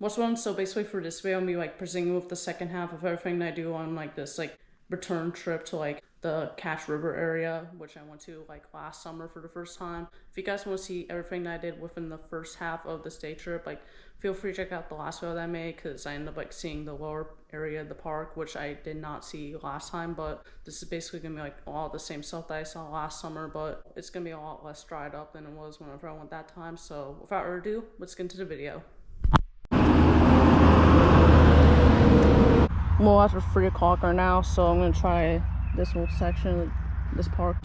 What's one? So basically for this video, I'm gonna be like presenting with the second half of everything that I do on like this like return trip to like the Cache River area, which I went to like last summer for the first time. If you guys want to see everything that I did within the first half of this day trip, like feel free to check out the last video that I made, because I ended up like seeing the lower area of the park, which I did not see last time. But this is basically gonna be like all the same stuff that I saw last summer, but it's gonna be a lot less dried up than it was whenever I went that time. So without further ado, let's get into the video. Well, after 3 o'clock right now, so I'm gonna try this whole section of this park.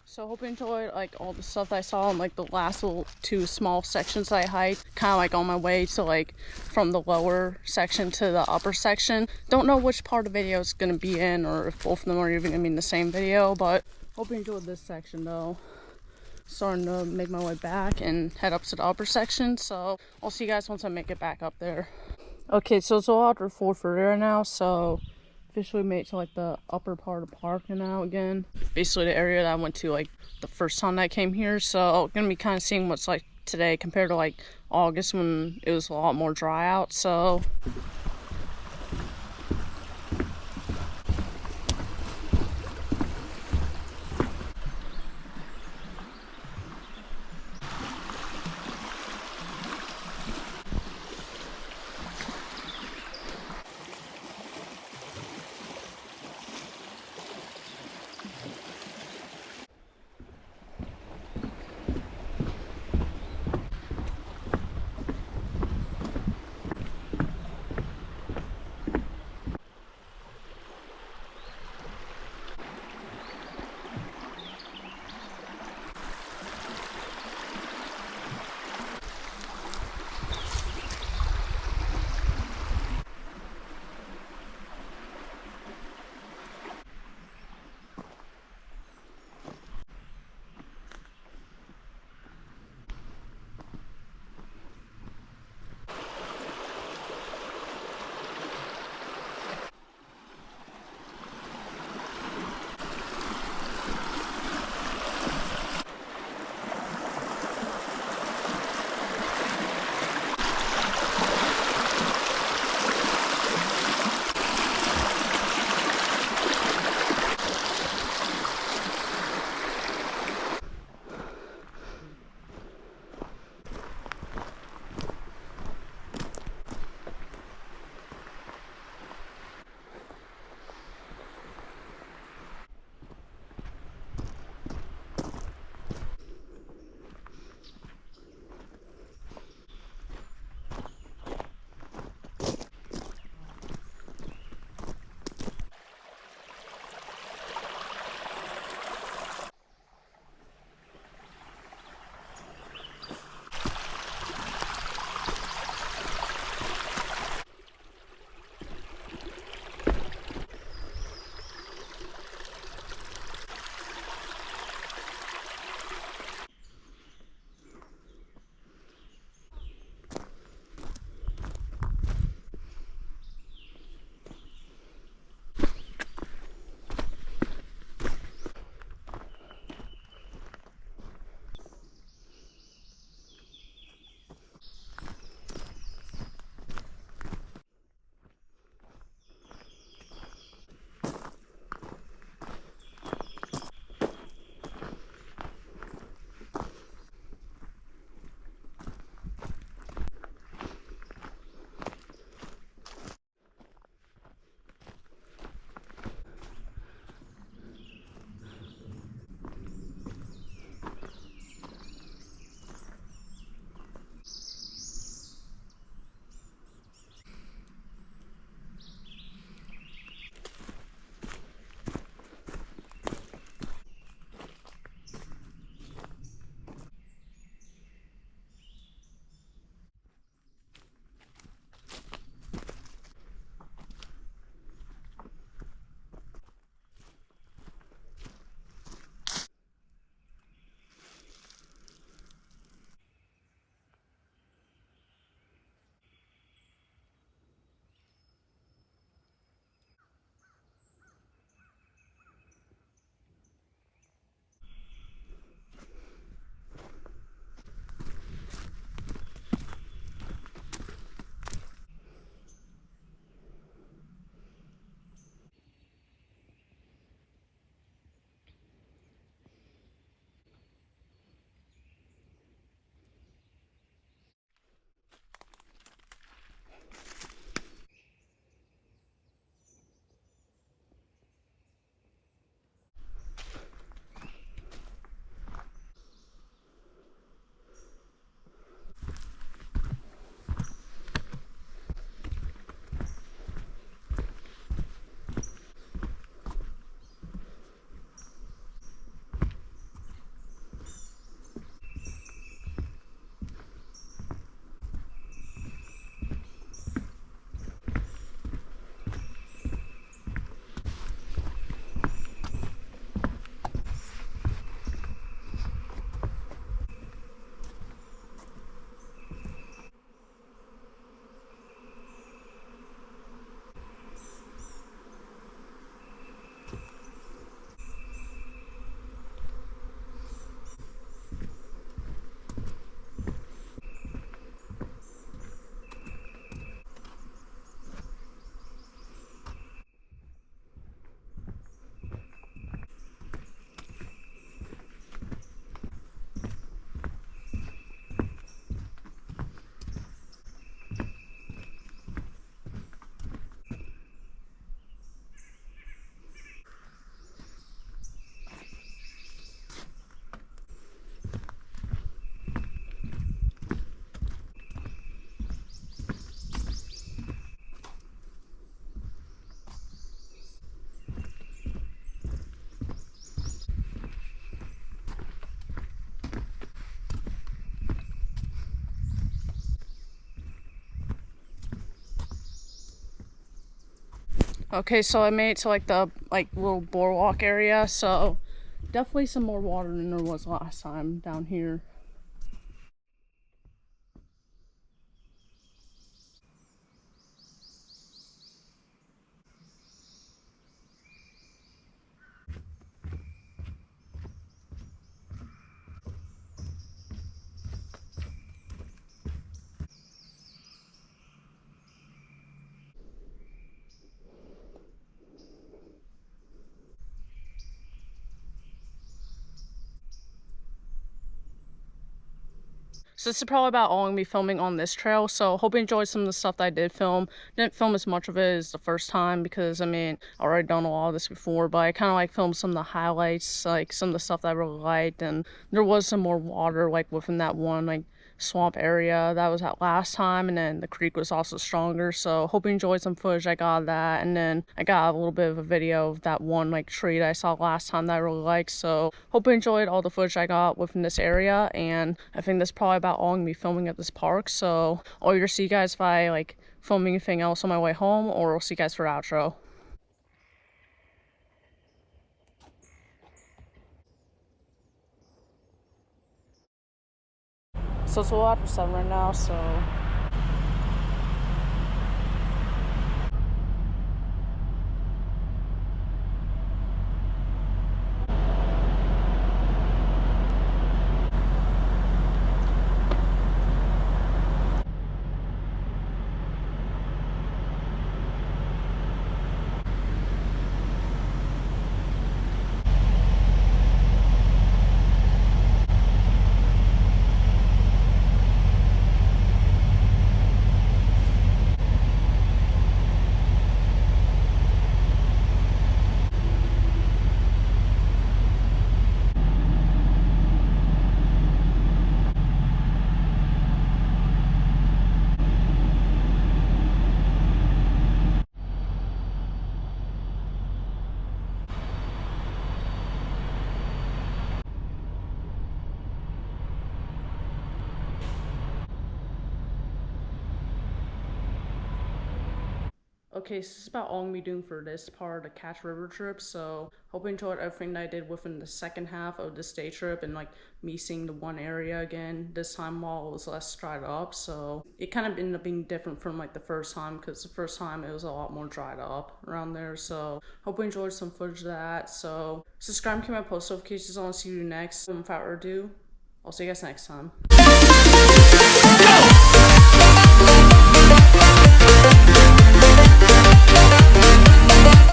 So hope you enjoyed like all the stuff that I saw in like the last little 2 small sections that I hiked, kind of like on my way to like from the lower section to the upper section. Don't know which part of the video it's gonna be in, or if both of them are even gonna be in the same video, but hope you enjoyed this section though. Starting to make my way back and head up to the upper section, so I'll see you guys once I make it back up there. Okay, so it's all after 4:30 right now, so officially made it to like the upper part of the park now again. Basically the area that I went to like the first time that I came here. So gonna be kind of seeing what's like today compared to like August when it was a lot more dry out. So Okay, so I made it to like the little boardwalk area, so definitely some more water than there was last time down here. So this is probably about all I'm gonna be filming on this trail. So hope you enjoyed some of the stuff that I did film. Didn't film as much of it as the first time because I mean I already done a lot of this before, but I kind of like filmed some of the highlights, like some of the stuff that I really liked, and there was some more water like within that one like swamp area that was at last time, and then the creek was also stronger. So hope you enjoyed some footage I got of that, and then I got a little bit of a video of that one like tree that I saw last time that I really liked. So hope you enjoyed all the footage I got within this area, and I think that's probably about all I'm gonna be filming at this park. So I'll either see you guys if I like film anything else on my way home, or I'll see you guys for outro. So it's a little after 7 right now, so okay, so this is about all I'm gonna be doing for this part of the Cache River trip. So hope you enjoyed everything that I did within the second half of this day trip, and like me seeing the one area again. This time while it was less dried up, so it kind of ended up being different from like the first time, because the first time it was a lot more dried up around there. So hope you enjoyed some footage of that. So subscribe and keep my post notifications on. See you next. Without further ado, I'll see you guys next time.